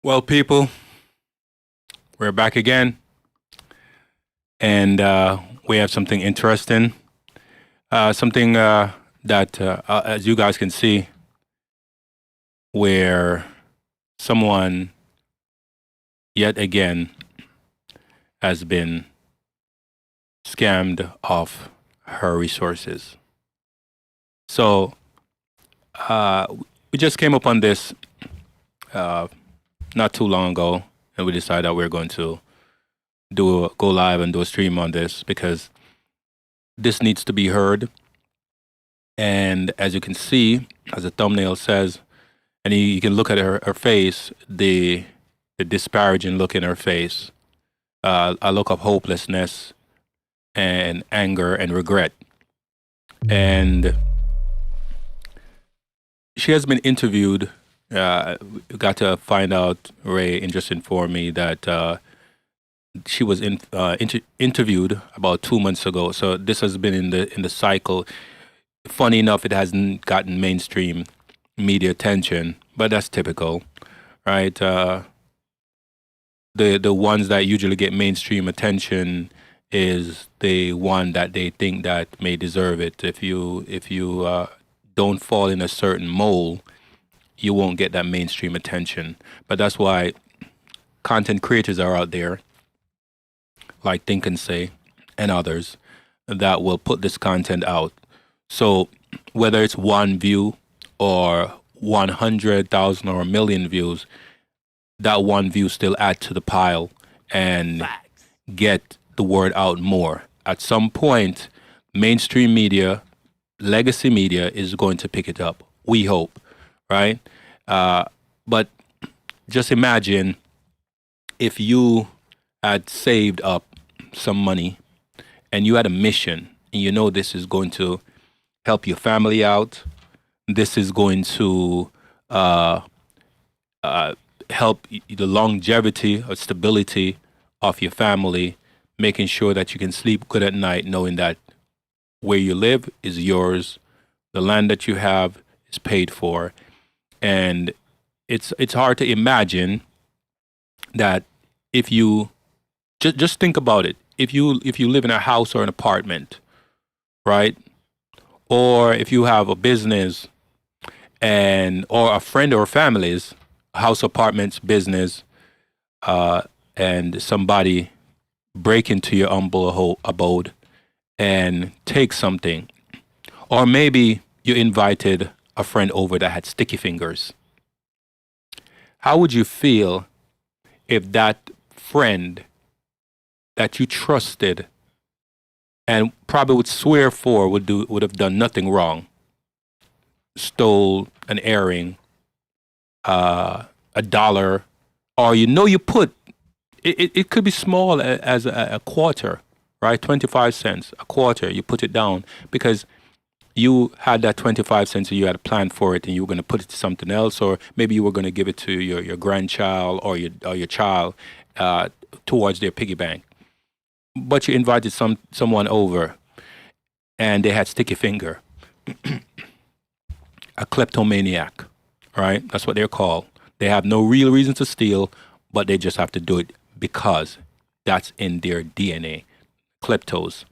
Well, people, we're back again, and we have something interesting. Something that, as you guys can see, where someone yet again has been scammed of her resources. So uh, we just came upon this uh, not too long ago, and we decided that we're going to go live and do a stream on this because this needs to be heard. And as you can see, as the thumbnail says, and you can look at her face, the disparaging look in her face, a look of hopelessness and anger and regret. And she has been interviewed. Got to find out, Ray just informed me that she was interviewed about 2 months ago. So this has been in the cycle. Funny enough, it hasn't gotten mainstream media attention, but that's typical, right? The ones that usually get mainstream attention is the one that they think that may deserve it. If you don't fall in a certain mold, you won't get that mainstream attention. But that's why content creators are out there, like Think and Say and others, that will put this content out. So whether it's one view or 100,000 or a million views, that one view still add to the pile and get the word out more. At some point, mainstream media, legacy media is going to pick it up. We hope, right? But just imagine if you had saved up some money and you had a mission and you know this is going to help your family out. This is going to help the longevity or stability of your family, making sure that you can sleep good at night, knowing that where you live is yours, the land that you have is paid for, and it's hard to imagine that if you just think about it, if you live in a house or an apartment, right, or if you have a business and or a friend or family's house, apartments, business, and somebody break into your humble abode and take something, or maybe you invited a friend over that had sticky fingers. How would you feel if that friend that you trusted and probably would swear for would have done nothing wrong, stole an earring, a dollar, or you put it could be small as a quarter, right? 25 cents, a quarter. You put it down because you had that 25 cents and you had a plan for it and you were going to put it to something else, or maybe you were going to give it to your grandchild or your child towards their piggy bank. But you invited someone over and they had sticky finger, a kleptomaniac, right? That's what they're called. They have no real reason to steal, but they just have to do it because that's in their DNA. Kleptos,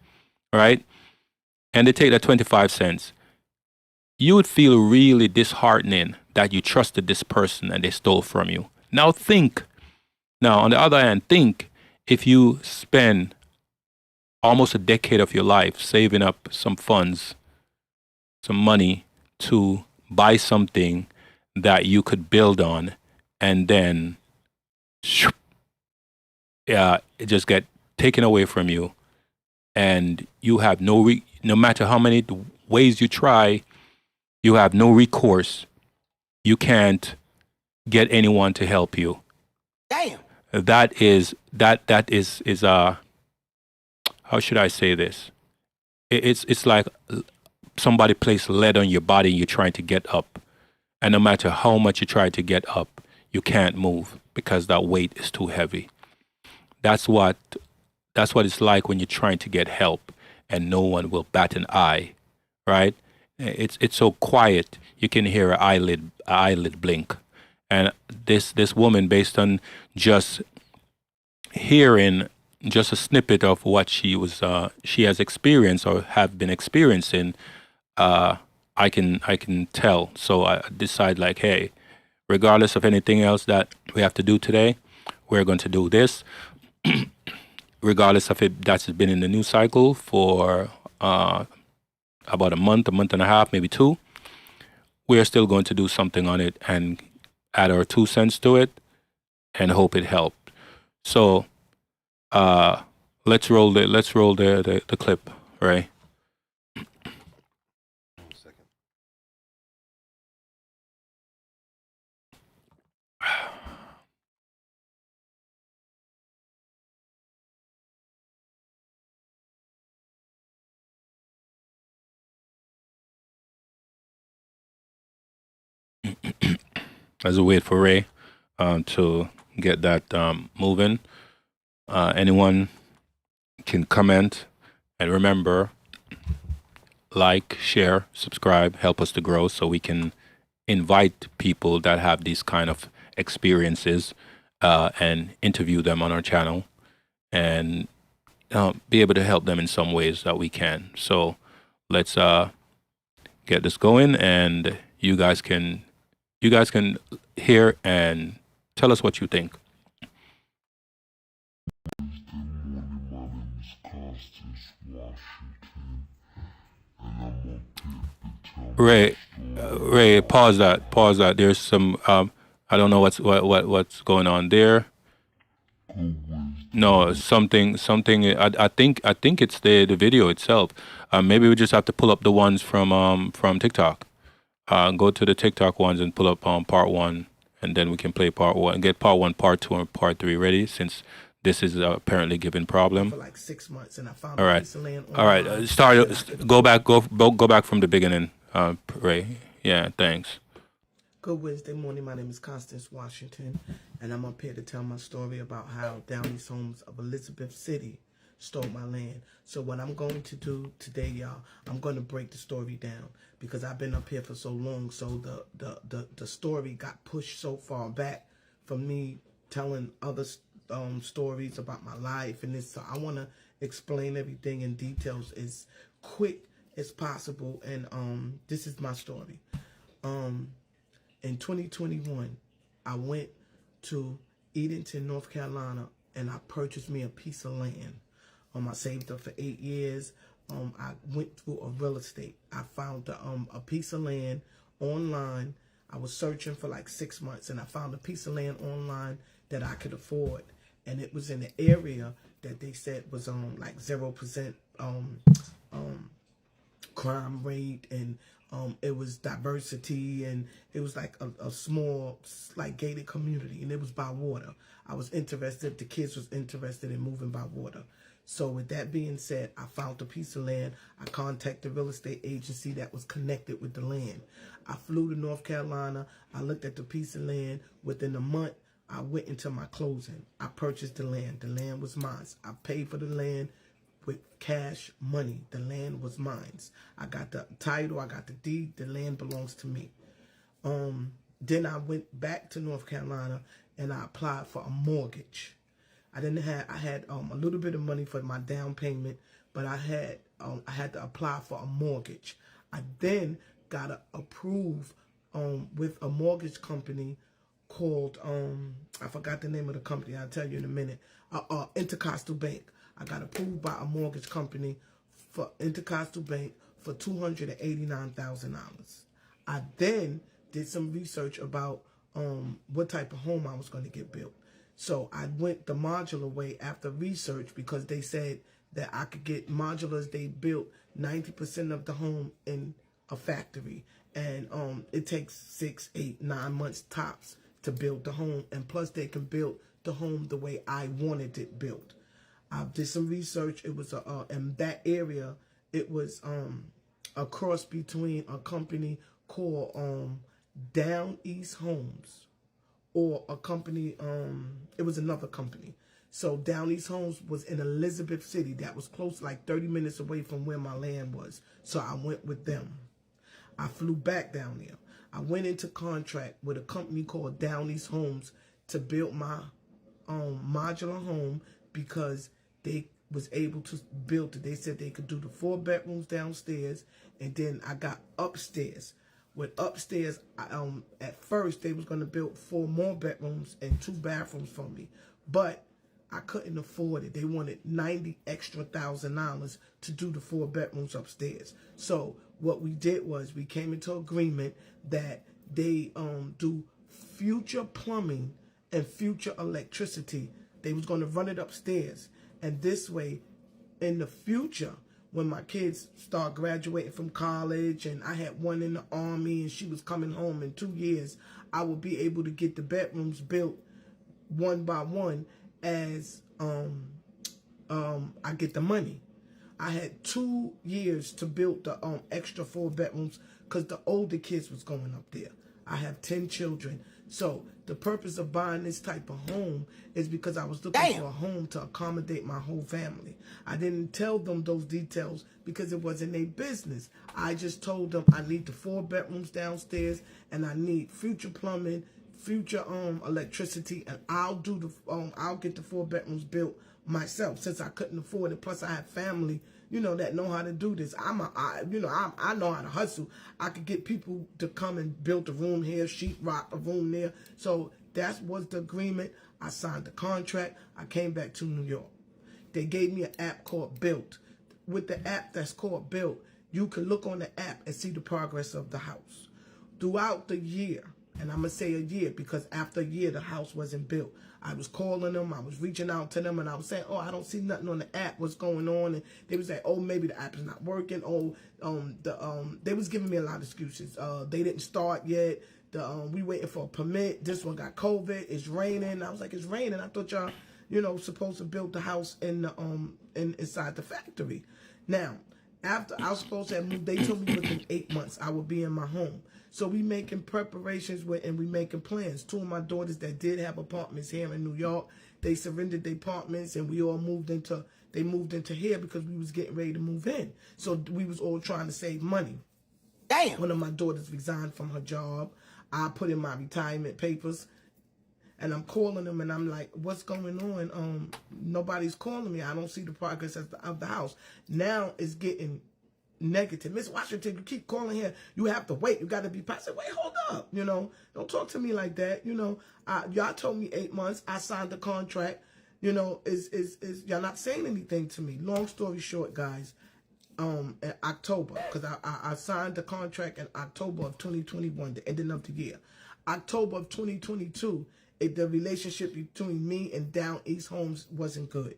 right? And they take that 25 cents. You would feel really disheartening that you trusted this person and they stole from you. Now on the other hand, think if you spend almost a decade of your life saving up some funds, some money to buy something that you could build on, and then it just get taken away from you, and you have no matter how many ways you try, you have no recourse. You can't get anyone to help you. Damn. That is how should I say this? It's like somebody placed lead on your body and you're trying to get up. And no matter how much you try to get up, you can't move because that weight is too heavy. That's what it's like when you're trying to get help and no one will bat an eye, right? It's so quiet you can hear an eyelid blink, And this woman, based on just hearing just a snippet of what she has experienced or have been experiencing, I can tell. So I decide like, hey, regardless of anything else that we have to do today, we're going to do this. Regardless of it, that's been in the news cycle for about a month and a half, maybe two. We're still going to do something on it and add our 2 cents to it and hope it helped. So let's roll the clip, right? As we wait for Ray to get that moving, anyone can comment, and remember, like, share, subscribe, help us to grow so we can invite people that have these kind of experiences and interview them on our channel and be able to help them in some ways that we can. So let's get this going, and you guys can hear and tell us what you think. My name is Constance Washington, and I'm up here to tell Ray, my story. Ray, pause that. Pause that. There's some. I don't know what's going on there. Good wisdom. No, something. I think it's the video itself. Maybe we just have to pull up the ones from TikTok. Go to the TikTok ones and pull up part one, and then we can play part one and get part one, part two, and part three ready. Since this is apparently giving problem. For like 6 months, and I found All a right. piece of land All right. online Start. that I could Go back. afford. Go back from the beginning. Ray. Yeah. Thanks. Good Wednesday morning. My name is Constance Washington, and I'm up here to tell my story about how Downey's Homes of Elizabeth City stole my land. So what I'm going to do today, y'all, I'm going to break the story down because I've been up here for so long. So the story got pushed so far back from me telling other stories about my life and this. So I want to explain everything in details as quick as possible. And this is my story. In 2021, I went to Edenton, North Carolina, and I purchased me a piece of land. I saved up for 8 years. I went through a real estate. I found a piece of land online. I was searching for like 6 months, and I found a piece of land online that I could afford. And it was in an area that they said was like 0% crime rate, and it was diversity, and it was like a small, like gated community, and it was by water. I was interested, the kids was interested in moving by water. So with that being said, I found a piece of land. I contacted the real estate agency that was connected with the land. I flew to North Carolina. I looked at the piece of land. Within a month, I went into my closing. I purchased the land. The land was mine. I paid for the land with cash money. The land was mine. I got the title, I got the deed, the land belongs to me. Then I went back to North Carolina and I applied for a mortgage. I had a little bit of money for my down payment, but I had to apply for a mortgage. I then got approved with a mortgage company called I forgot the name of the company. I'll tell you in a minute. Intercoastal Bank. I got approved by a mortgage company for Intercoastal Bank for $289,000. I then did some research about what type of home I was going to get built. So I went the modular way after research because they said that I could get modulars. They built 90% of the home in a factory, and it takes 6, 8, 9 months tops to build the home, and plus they can build the home the way I wanted it built. I did some research. It was in that area. It was a cross between a company called Down East Homes or a company. It was another company. So Down East Homes was in Elizabeth City. That was close, like 30 minutes away from where my land was. So I went with them. I flew back down there. I went into contract with a company called Down East Homes to build my modular home because they was able to build it. They said they could do the 4 bedrooms downstairs, and then I got upstairs. With upstairs, at first they was going to build 4 more bedrooms and 2 bathrooms for me, but I couldn't afford it. They wanted $90,000 extra to do the 4 bedrooms upstairs. So what we did was we came into agreement that they do future plumbing and future electricity. They was going to run it upstairs, and this way, in the future, when my kids start graduating from college, and I had one in the Army and she was coming home in 2 years, I would be able to get the bedrooms built one by one as I get the money. I had 2 years to build the extra 4 bedrooms because the older kids was going up there. I have 10 children. So the purpose of buying this type of home is because I was looking for a home to accommodate my whole family. I didn't tell them those details because it wasn't their business. I just told them I need the 4 bedrooms downstairs, and I need future plumbing, future electricity, and I'll do the I'll get the 4 bedrooms built myself since I couldn't afford it. Plus I have family, that know how to do this. I know how to hustle. I could get people to come and build a room here, sheetrock a room there. So that was the agreement. I signed the contract. I came back to New York. They gave me an app called Built. With the app that's called Built, you can look on the app and see the progress of the house. Throughout the year, and I'm going to say a year because after a year, the house wasn't built. I was calling them, I was reaching out to them, and I was saying, oh, I don't see nothing on the app, what's going on? And they was like, oh, maybe the app is not working. Oh, they was giving me a lot of excuses. They didn't start yet. We waiting for a permit. This one got COVID. It's raining. I was like, it's raining. I thought y'all, supposed to build the house inside the factory. Now, after I was supposed to have moved, they told me within 8 months I would be in my home. So we making preparations and we making plans. 2 of my daughters that did have apartments here in New York, they surrendered their apartments, and we all moved into here because we was getting ready to move in. So we was all trying to save money. Damn. One of my daughters resigned from her job. I put in my retirement papers, and I'm calling them, and I'm like, what's going on? Nobody's calling me. I don't see the progress of the house. Now it's getting negative. Miss Washington, you keep calling here. You have to wait. You got to be passive. Wait, hold up. Don't talk to me like that. Y'all told me 8 months. I signed the contract. Is y'all not saying anything to me? Long story short, guys, in October, because I signed the contract in October of 2021, the ending of the year. October of 2022, the relationship between me and Down East Homes wasn't good.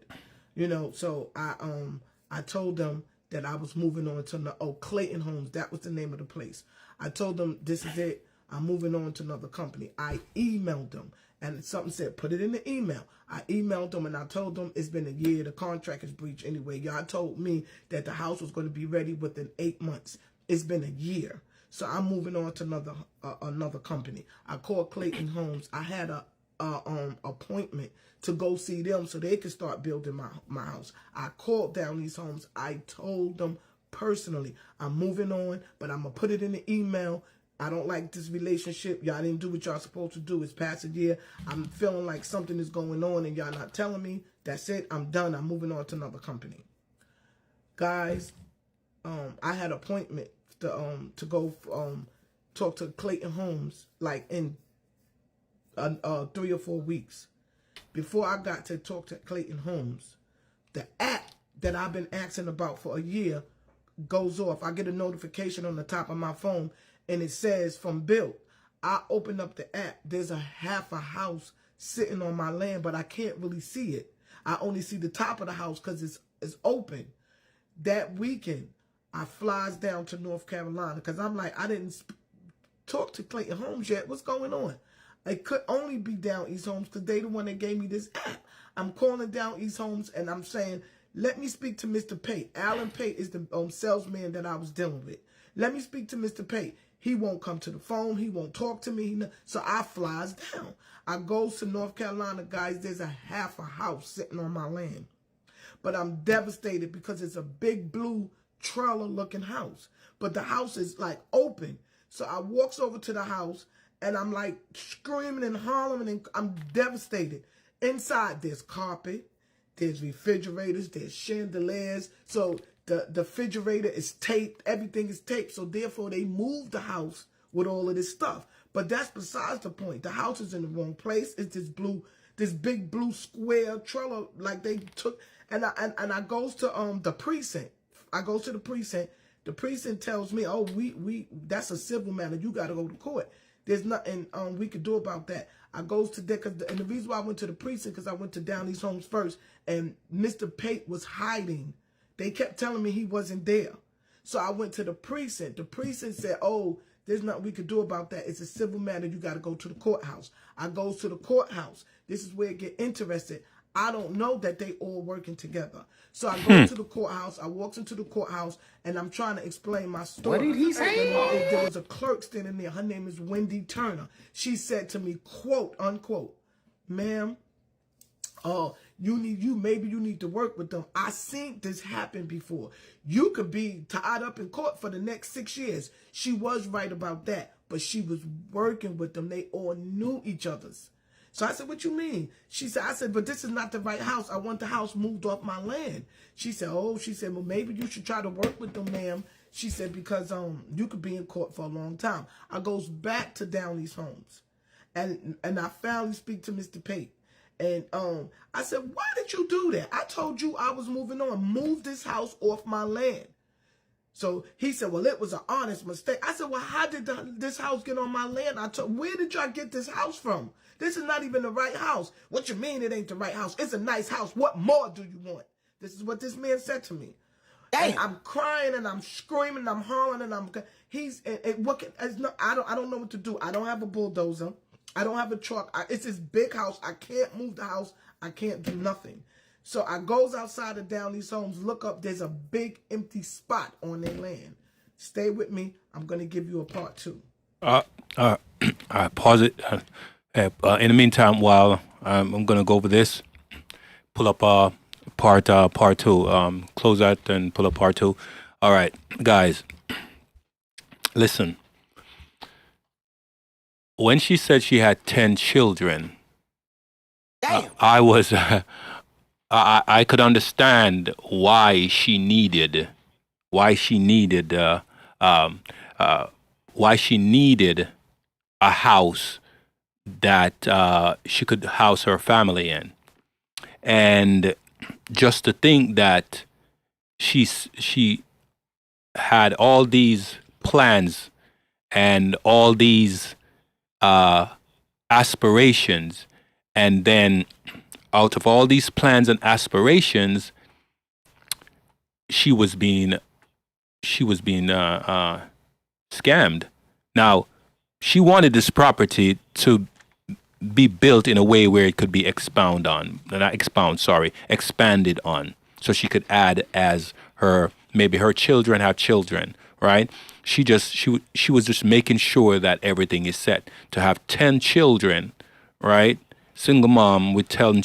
So I told them that I was moving on to Clayton Homes. That was the name of the place. I told them, this is it. I'm moving on to another company. I emailed them, and something said, put it in the email. I emailed them, and I told them it's been a year. The contract is breached anyway. Y'all told me that the house was going to be ready within 8 months. It's been a year. So I'm moving on to another company. I called Clayton Homes. I had a appointment to go see them so they could start building my house. I called Down East Homes. I told them personally, I'm moving on, but I'm going to put it in the email. I don't like this relationship. Y'all didn't do what y'all supposed to do. It's past a year. I'm feeling like something is going on and y'all not telling me. That's it. I'm done. I'm moving on to another company. Guys, I had an appointment to go talk to Clayton Homes like in 3 or 4 weeks. Before I got to talk to Clayton Homes, the app that I've been asking about for a year goes off. I get a notification on the top of my phone, and it says from Built. I open up the app. There's half a house sitting on my land, but I can't really see it. I only see the top of the house because it's open. That weekend, I flies down to North Carolina because I'm like, I didn't talk to Clayton Homes yet. What's going on? It could only be Down East Homes because they the one that gave me this app. I'm calling Down East Homes, and I'm saying, let me speak to Mr. Pate. Alan Pate is the salesman that I was dealing with. Let me speak to Mr. Pate. He won't come to the phone. He won't talk to me. So I flies down. I goes to North Carolina, guys. There's half a house sitting on my land. But I'm devastated because it's a big blue trailer looking house. But the house is like open. So I walks over to the house, and I'm like screaming and hollering, and I'm devastated. Inside, there's carpet, there's refrigerators, there's chandeliers. So the refrigerator is taped, everything is taped. So therefore, they moved the house with all of this stuff. But that's besides the point. The house is in the wrong place. It's this big blue square trailer, like they took. And I goes to the precinct. I goes to the precinct. The precinct tells me, oh, we that's a civil matter. You got to go to court. There's nothing we could do about that. I goes to there, and the reason why I went to the precinct, because I went to down these homes first, and Mr. Pate was hiding. They kept telling me he wasn't there. So I went to the precinct. The precinct said, oh, there's nothing we could do about that. It's a civil matter. You got to go to the courthouse. I goes to the courthouse. This is where it get interested. I don't know that they all working together. So I go to the courthouse. I walks into the courthouse, and I'm trying to explain my story. What did he say? There was a clerk standing there. Her name is Wendy Turner. She said to me, quote, unquote, ma'am, maybe you need to work with them. I seen this happen before. You could be tied up in court for the next 6 years. She was right about that, but she was working with them. They all knew each other's. So I said, what you mean? I said, but this is not the right house. I want the house moved off my land. She said, well, maybe you should try to work with them, ma'am. She said, because you could be in court for a long time. I goes back to Downey's homes, and I finally speak to Mr. Pate. And I said, why did you do that? I told you I was moving on. Move this house off my land. So he said, well, it was an honest mistake. I said, well, how did this house get on my land? Where did y'all get this house from? This is not even the right house. What you mean it ain't the right house? It's a nice house. What more do you want? This is what this man said to me. Damn. And I'm crying and I'm screaming and I'm hollering and I don't know what to do. I don't have a bulldozer. I don't have a truck. It's this big house. I can't move the house. I can't do nothing. So I goes outside of Downey's homes, look up. There's a big empty spot on their land. Stay with me. I'm going to give you a part 2. I pause it. In the meantime, while I'm going to go over this, pull up part 2. Close that and pull up part 2. All right, guys, listen. When she said she had 10 children, I was, I could understand why she needed a house that she could house her family in. And just to think that she had all these plans and all these aspirations, and then out of all these plans and aspirations, she was being scammed. Now, she wanted this property to be built in a way where it could be expanded on, so she could add as maybe her children have children, right? She was just making sure that everything is set to have 10 children, right? Single mom with 10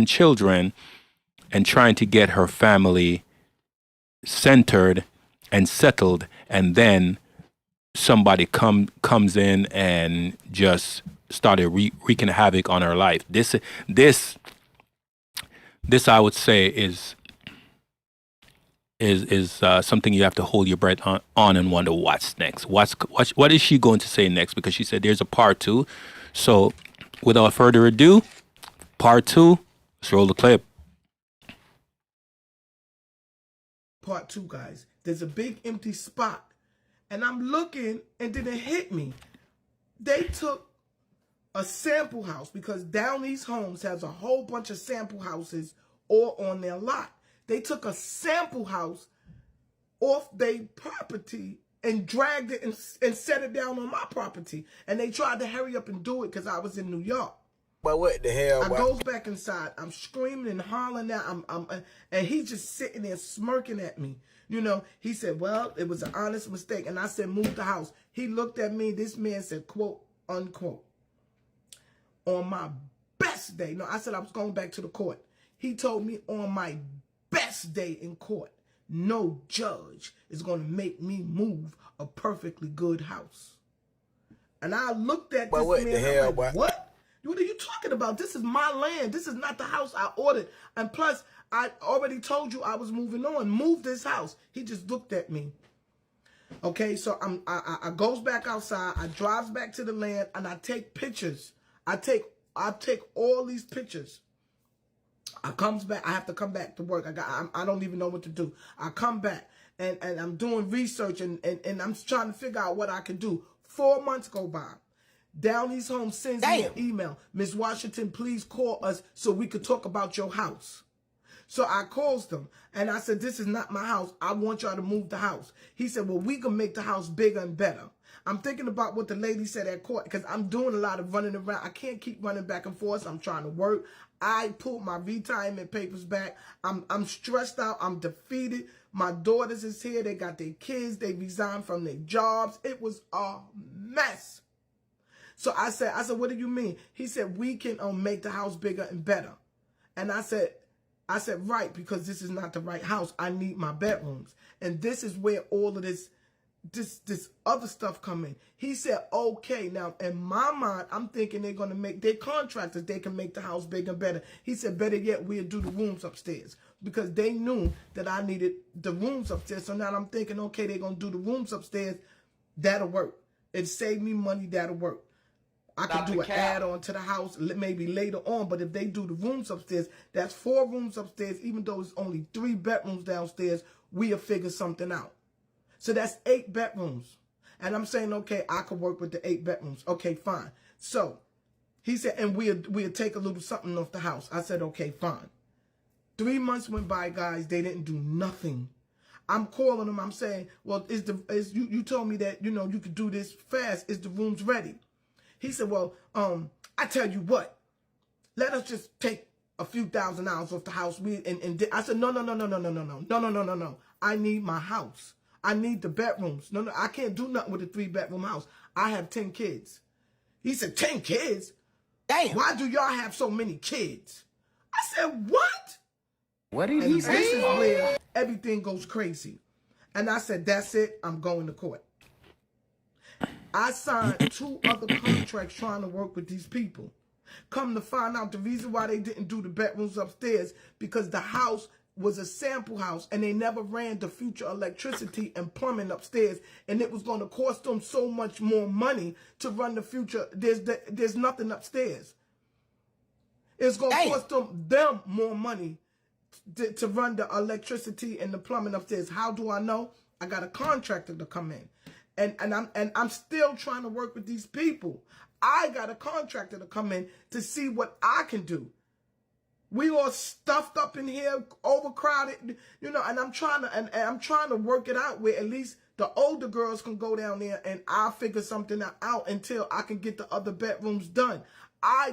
children, and trying to get her family centered and settled, and then somebody comes in and just started wreaking havoc on her life. This I would say is something you have to hold your breath on and wonder what's next. What is she going to say next? Because she said there's a part 2. So without further ado, part 2. Let's roll the clip. Part 2, guys. There's a big empty spot, and I'm looking, and then it hit me. They took a sample house, because Downey's Homes has a whole bunch of sample houses all on their lot. They took a sample house off their property and dragged it and set it down on my property. And they tried to hurry up and do it because I was in New York. But what the hell? I goes back inside. I'm screaming and hollering out. And he's just sitting there smirking at me. You know, he said, well, it was an honest mistake. And I said, move the house. He looked at me. This man said, quote, unquote, on my best day. No, I said I was going back to the court. He told me on my best day in court, no judge is going to make me move a perfectly good house. And I looked at But this what man. the hell, I'm boy? like, what? What are you talking about? This is my land. This is not the house I ordered. And plus, I already told you I was moving on. Move this house. He just looked at me. Okay, so I goes back outside. I drives back to the land and I take pictures. I take all these pictures. I comes back. I have to come back to work. I don't even know what to do. I come back and I'm doing research and I'm trying to figure out what I can do. 4 months go by. Downey's Home sends me an email. Ms. Washington, please call us so we could talk about your house. So I calls them and I said, this is not my house. I want y'all to move the house. He said, well, we can make the house bigger and better. I'm thinking about what the lady said at court because I'm doing a lot of running around. I can't keep running back and forth. I'm trying to work. I pulled my retirement papers back. I'm stressed out. I'm defeated. My daughters is here. They got their kids. They resigned from their jobs. It was a mess. So I said, what do you mean? He said, we can make the house bigger and better. And I said, right, because this is not the right house. I need my bedrooms. And this is where all of this other stuff come in. He said, okay. Now, in my mind, I'm thinking they're going to make their contractors. They can make the house bigger and better. He said, better yet, we'll do the rooms upstairs. Because they knew that I needed the rooms upstairs. So now I'm thinking, okay, they're going to do the rooms upstairs. That'll work. It saved me money. That'll work. I could do an add-on to the house maybe later on, but if they do the rooms upstairs, that's 4 rooms upstairs. Even though it's only 3 bedrooms downstairs, we'll figure something out. So that's 8 bedrooms. And I'm saying, okay, I could work with the 8 bedrooms. Okay, fine. So he said, and we'll take a little something off the house. I said, okay, fine. 3 months went by, guys. They didn't do nothing. I'm calling them. I'm saying, well, you told me that, you could do this fast. Is the rooms ready? He said, well, I tell you what, let us just take a few $1,000s off the house. I said, no. I need my house. I need the bedrooms. No, I can't do nothing with a 3-bedroom house. I have 10 kids. He said, 10 kids? Damn. Why do y'all have so many kids? I said, what? What did he say? This is where everything goes crazy. And I said, that's it. I'm going to court. I signed 2 other contracts trying to work with these people. Come to find out the reason why they didn't do the bedrooms upstairs because the house was a sample house and they never ran the future electricity and plumbing upstairs, and it was going to cost them so much more money to run the future. There's nothing upstairs. It's going to cost them more money to run the electricity and the plumbing upstairs. How do I know? I got a contractor to come in. And I'm still trying to work with these people. I got a contractor to come in to see what I can do. We all stuffed up in here, overcrowded, and I'm trying to work it out where at least the older girls can go down there and I'll figure something out until I can get the other bedrooms done.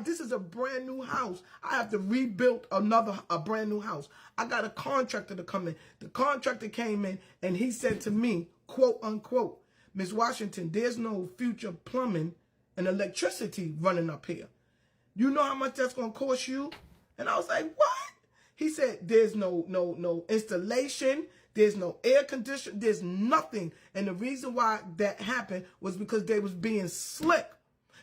This is a brand new house. I have to rebuild a brand new house. I got a contractor to come in. The contractor came in and he said to me, quote unquote, Ms. Washington, there's no future plumbing and electricity running up here. You know how much that's going to cost you? And I was like, what? He said, there's no installation. There's no air conditioning. There's nothing. And the reason why that happened was because they was being slick.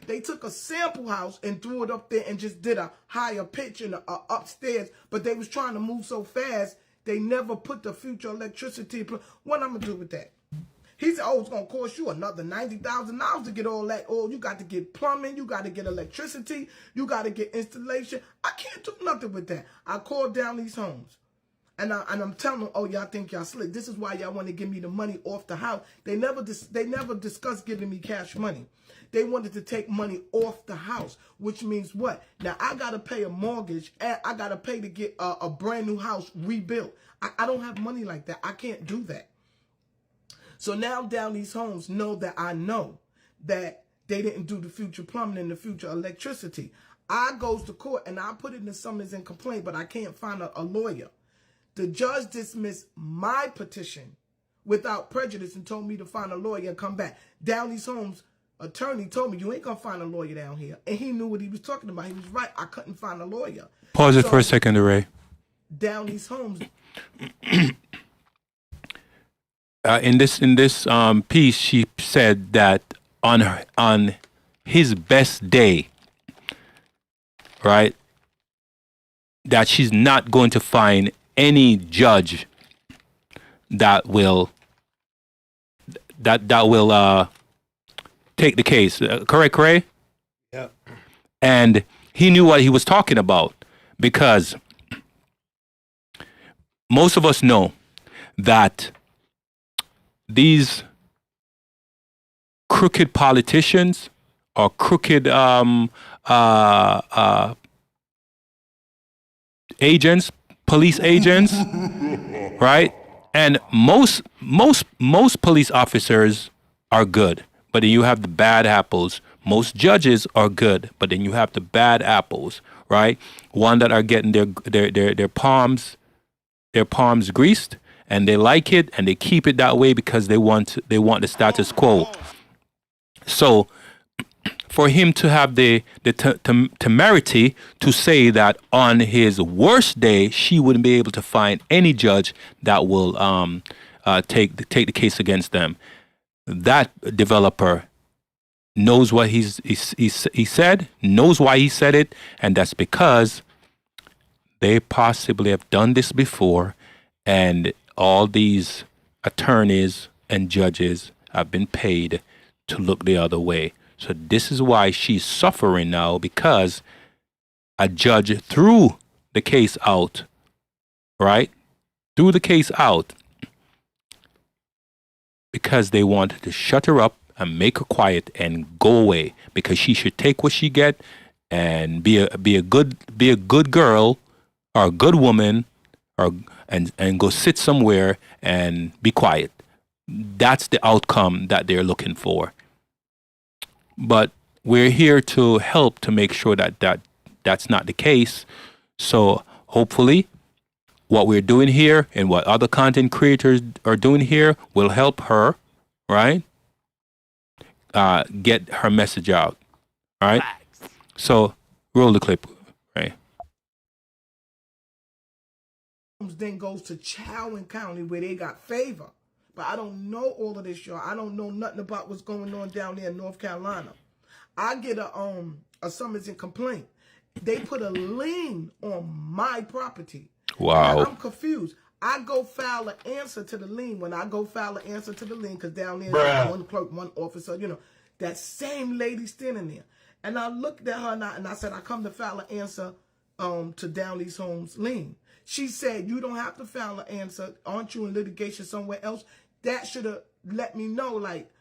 They took a sample house and threw it up there and just did a higher pitch and upstairs. But they was trying to move so fast, they never put the future electricity. What I'm going to do with that? He said, oh, it's going to cost you another $90,000 to get all that. Oh, you got to get plumbing. You got to get electricity. You got to get installation. I can't do nothing with that. I called Downey's Homes. And I'm telling them, oh, y'all think y'all slick. This is why y'all want to give me the money off the house. They never discussed giving me cash money. They wanted to take money off the house, which means what? Now, I got to pay a mortgage, and I got to pay to get a brand new house rebuilt. I don't have money like that. I can't do that. So now Downey's Homes know that I know that they didn't do the future plumbing and the future electricity. I goes to court, and I put it in the summons and complaint, but I can't find a lawyer. The judge dismissed my petition without prejudice and told me to find a lawyer and come back. Downey's Homes attorney told me, you ain't going to find a lawyer down here. And he knew what he was talking about. He was right. I couldn't find a lawyer. Pause it for a second, Ray. Downey's Homes. In this piece, she said that on his best day, right? That she's not going to find any judge that will take the case. Correct, Ray? Yep. And he knew what he was talking about, because most of us know that these crooked politicians or crooked agents, police agents, right? And most police officers are good, but then you have the bad apples. Most judges are good, but then you have the bad apples, right? One that are getting their palms greased, and they like it, and they keep it that way because they want the status quo. So for him to have the temerity to say that on his worst day she wouldn't be able to find any judge that will take the case against them, that developer knows what he said, knows why he said it, and that's because they possibly have done this before, and all these attorneys and judges have been paid to look the other way. So this is why she's suffering now, because a judge threw the case out, right? Threw the case out because they wanted to shut her up and make her quiet and go away, because she should take what she get and be a good girl or a good woman, or and go sit somewhere and be quiet. That's the outcome that they're looking for. But we're here to help to make sure that that's not the case. So hopefully what we're doing here and what other content creators are doing here will help her, right? Get her message out. All right. So roll the clip, right? Then goes to Chowan County where they got favor. But I don't know all of this, y'all. I don't know nothing about what's going on down there in North Carolina. I get a summons and complaint. They put a lien on my property. Wow. And I'm confused. I go file an answer to the lien. When I go file an answer to the lien, because down there, one clerk, one officer, that same lady standing there. And I looked at her and I said, I come to file an answer to Downey's Homes lien. She said, you don't have to file an answer. Aren't you in litigation somewhere else? That should have let me know,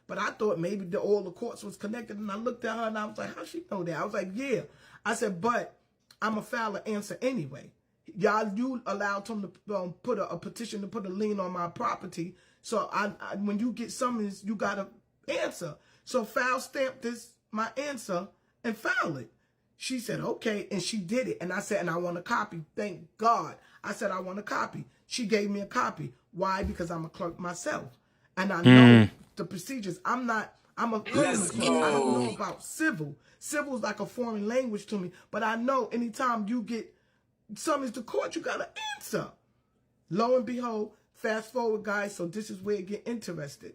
but I thought maybe all the courts was connected. And I looked at her and I was like, how she know that? I was like, yeah. I said, but I'm going to file an answer anyway. Y'all, you allowed them to put a petition to put a lien on my property. So I when you get summons, you got to answer. So file stamp my answer, and file it. She said, okay, and she did it. And I said, and I want a copy. Thank God. I said, I want a copy. She gave me a copy. Why? Because I'm a clerk myself. And I know the procedures. I'm a criminal clerk. I don't know about civil. Civil is like a foreign language to me. But I know anytime you get summons to court, you got to answer. Lo and behold, fast forward, guys, so this is where it get interested.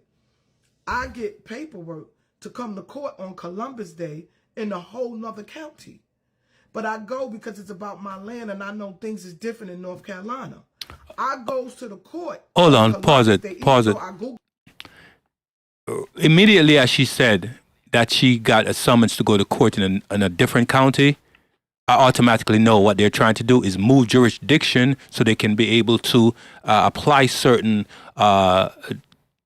I get paperwork to come to court on Columbus Day in a whole nother county. But I go because it's about my land, and I know things is different in North Carolina. I goes to the court. Hold on, pause it. Immediately as she said that she got a summons to go to court in a different county, I automatically know what they're trying to do is move jurisdiction so they can be able to apply certain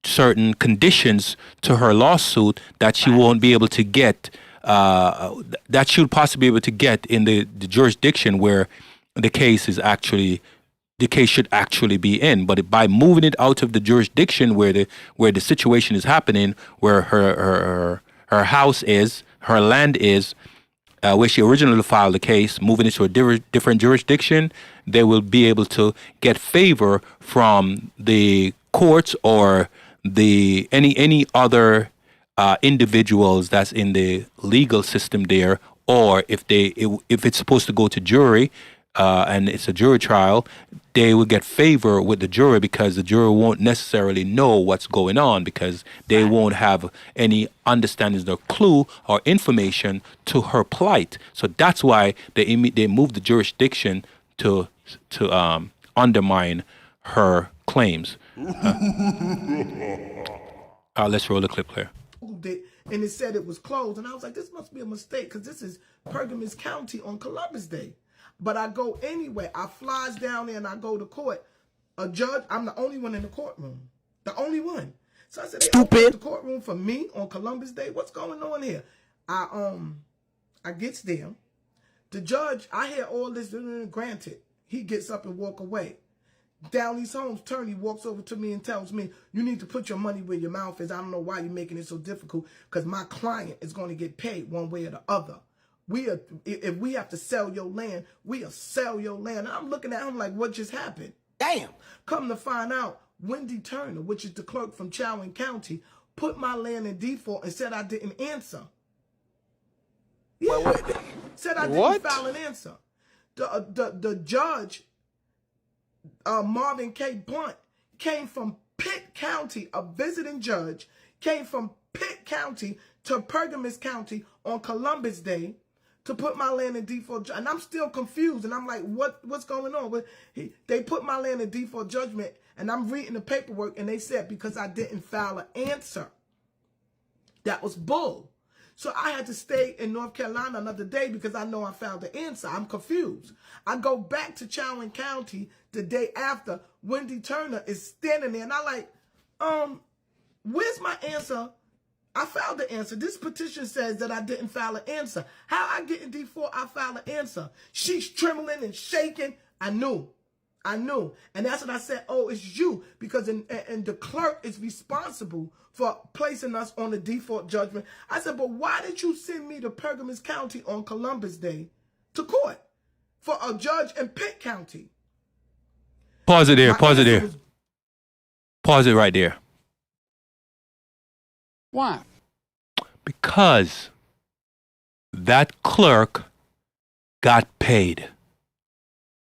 conditions to her lawsuit that she won't be able to get, that she'll possibly be able to get in the jurisdiction where the case should actually be in. But by moving it out of the jurisdiction where the situation is happening, where her house is, her land is, where she originally filed the case, moving it to a different jurisdiction, they will be able to get favor from the courts or any other individuals that's in the legal system there, or if it's supposed to go to jury, and it's a jury trial, they will get favor with the jury because the jury won't necessarily know what's going on because they won't have any understanding or clue or information to her plight. So that's why they move the jurisdiction to undermine her claims. Let's roll the clip here. And it said it was closed, and I was like, this must be a mistake because this is Pergamus County on Columbus Day. But I go anyway. I flies down there and I go to court. A judge, I'm the only one in the courtroom. The only one. So I said, they opened up the courtroom for me on Columbus Day. What's going on here? I gets there. The judge, I hear all this, granted. He gets up and walk away. Downey's Holmes' attorney walks over to me and tells me, you need to put your money where your mouth is. I don't know why you're making it so difficult because my client is going to get paid one way or the other. If we have to sell your land, we'll sell your land. And I'm looking at him like, what just happened? Damn. Come to find out, Wendy Turner, which is the clerk from Chowan County, put my land in default and said I didn't answer. Yeah. Said I didn't file an answer. The judge, Marvin K. Blunt, came from Pitt County, a visiting judge, came from Pitt County to Pergamus County on Columbus Day to put my land in default, and I'm still confused, and I'm like, what's going on? They put my land in default judgment, and I'm reading the paperwork, and they said because I didn't file an answer. That was bull. So I had to stay in North Carolina another day because I know I filed the answer. I'm confused. I go back to Chowan County the day after. Wendy Turner is standing there, and I like, where's my answer? I filed the answer. This petition says that I didn't file an answer. How I get in default, I filed an answer. She's trembling and shaking. I knew. And that's when I said, oh, it's you. Because and the clerk is responsible for placing us on the default judgment. I said, but why did you send me to Pergamus County on Columbus Day to court for a judge in Pitt County? Pause it there. Pause it right there. Why? Because that clerk got paid.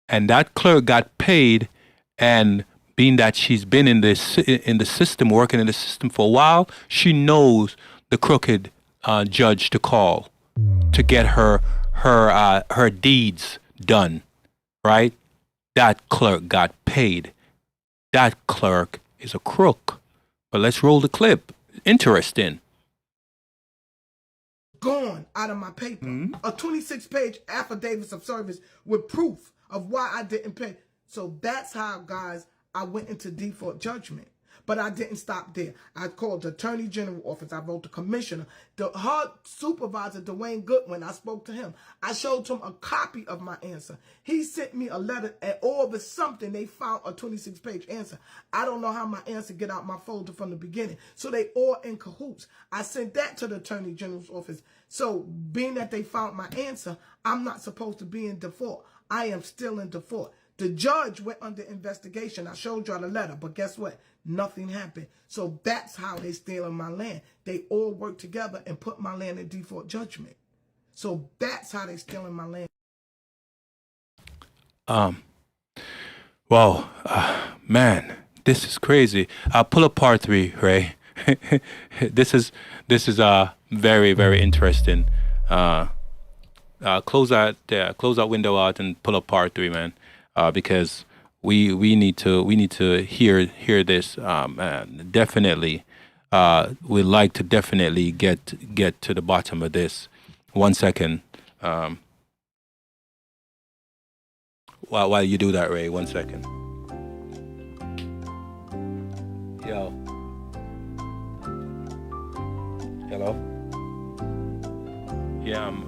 And that clerk got paid, and being that she's been in the system, working in the system for a while, she knows the crooked judge to call to get her deeds done, right? That clerk got paid. That clerk is a crook. But let's roll the clip. Interesting. Gone out of my paper. A 26-page affidavit of service with proof of why I didn't pay. So that's how, guys, I went into default judgment. But I didn't stop there. I called the Attorney General office. I wrote the commissioner. Her supervisor, Dwayne Goodwin, I spoke to him. I showed him a copy of my answer. He sent me a letter, and all of a something, they found a 26-page answer. I don't know how my answer get out my folder from the beginning. So they all in cahoots. I sent that to the Attorney General's office. So being that they found my answer, I'm not supposed to be in default. I am still in default. The judge went under investigation. I showed y'all the letter, but guess what? Nothing happened. So that's how they stealing my land. They all work together and put my land in default judgment. So that's how they stealing my land. Wow, man, this is crazy. I'll pull up part 3, Ray. This is very, very interesting. Close that window out and pull up part 3, man. Because we need to hear this. Definitely, we'd like to definitely get to the bottom of this. 1 second. While you do that, Ray, 1 second. Yo. Hello. Yeah, I'm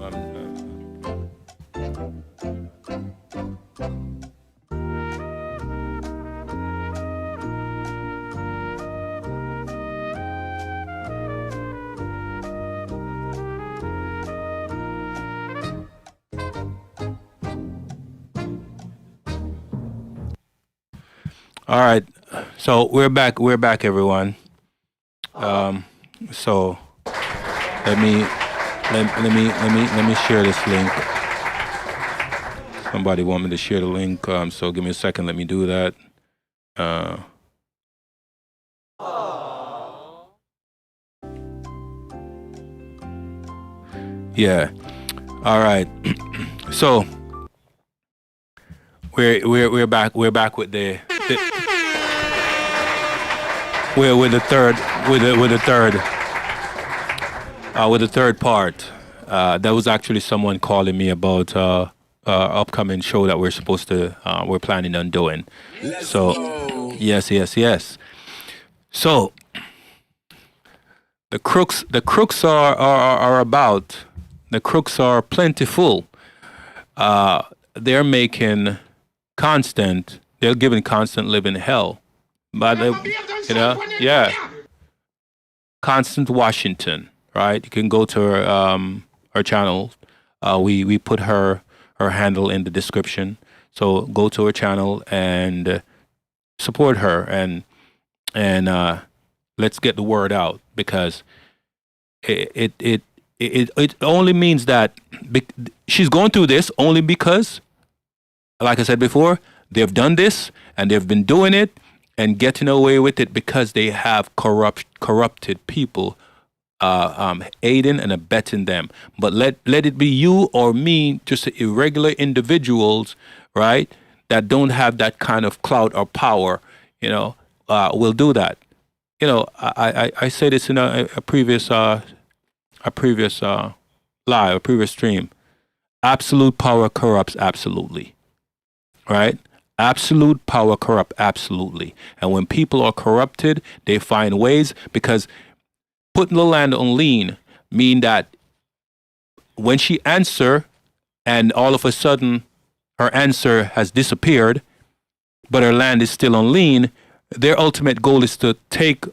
All right, so we're back, everyone. So let me share this link. Somebody want me to share the link, so give me a second. Let me do that. Yeah. All right. So we're back. We're back with we're with the third part. That was actually someone calling me about upcoming show that we're planning on doing. Yes. So the crooks are plentiful. They're making they're giving Constant living hell. But Constance Washington, right? You can go to her channel. We put her handle in the description. So go to her channel and support her and let's get the word out, because it only means that she's going through this only because, like I said before, they've done this and they've been doing it and getting away with it because they have corrupted people aiding and abetting them. But let it be you or me, just irregular individuals, right, that don't have that kind of clout or power, will do that. I say this in a previous live, a previous stream. Absolute power corrupts absolutely, right? Absolute power corrupt absolutely. And when people are corrupted, they find ways, because putting the land on lien mean that when she answer and all of a sudden her answer has disappeared, but her land is still on lien, their ultimate goal is to take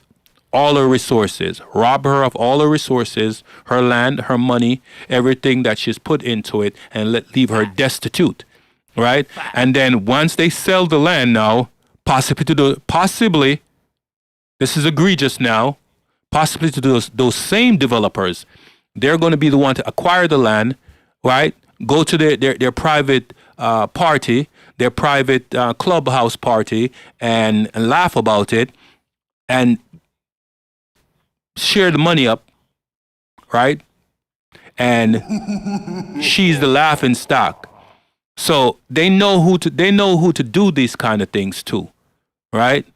all her resources, rob her of all her resources, her land, her money, everything that she's put into it, and leave her destitute. Right? And then once they sell the land now, possibly, this is egregious now, possibly to those same developers, they're going to be the one to acquire the land, right? Go to their private party, their private clubhouse party, and laugh about it and share the money up, right? And she's the laughing stock. So they know who to do these kind of things to, right?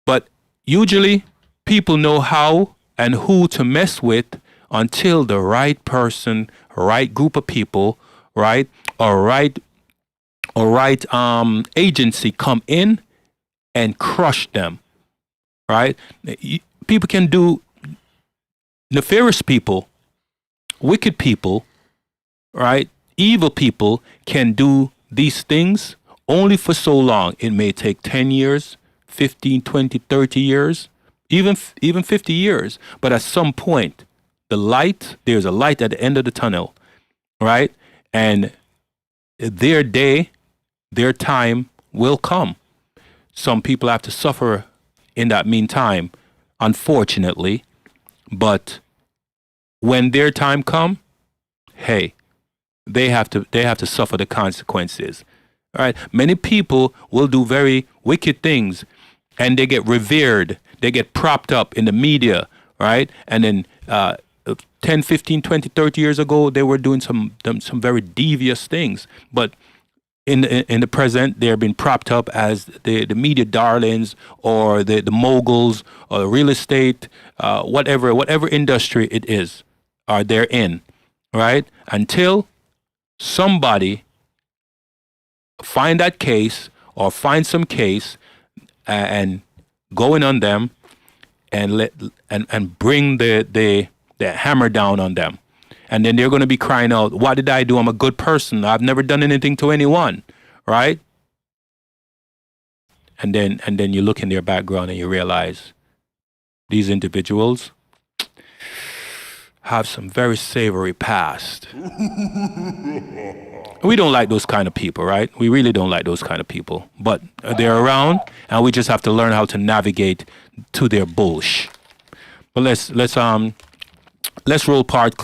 But usually people know how and who to mess with until the right person, right group of people, right, or right agency come in and crush them, right? People can do, nefarious people, wicked people, right? Evil people can do these things only for so long. It may take 10 years, 15, 20, 30 years, even 50 years. But at some point, there's a light at the end of the tunnel, right? And their day, their time will come. Some people have to suffer in that meantime, unfortunately. But when their time come, hey, they have to suffer the consequences. All right. Many people will do very wicked things and they get revered. They get propped up in the media, right? And then 10, 15, 20, 30 years ago, they were doing some very devious things. But in the present, they're being propped up as the media darlings or the moguls or real estate, whatever industry it is, are they're in, right? Until somebody find that case or find some case and go in on them and bring the hammer down on them. And then they're going to be crying out, what did I do? I'm a good person. I've never done anything to anyone, right? And then you look in their background and you realize these individuals have some very savory past. We don't like those kind of people, right? We really don't like those kind of people. But they're around, and we just have to learn how to navigate to their bullshit. But let's let's roll part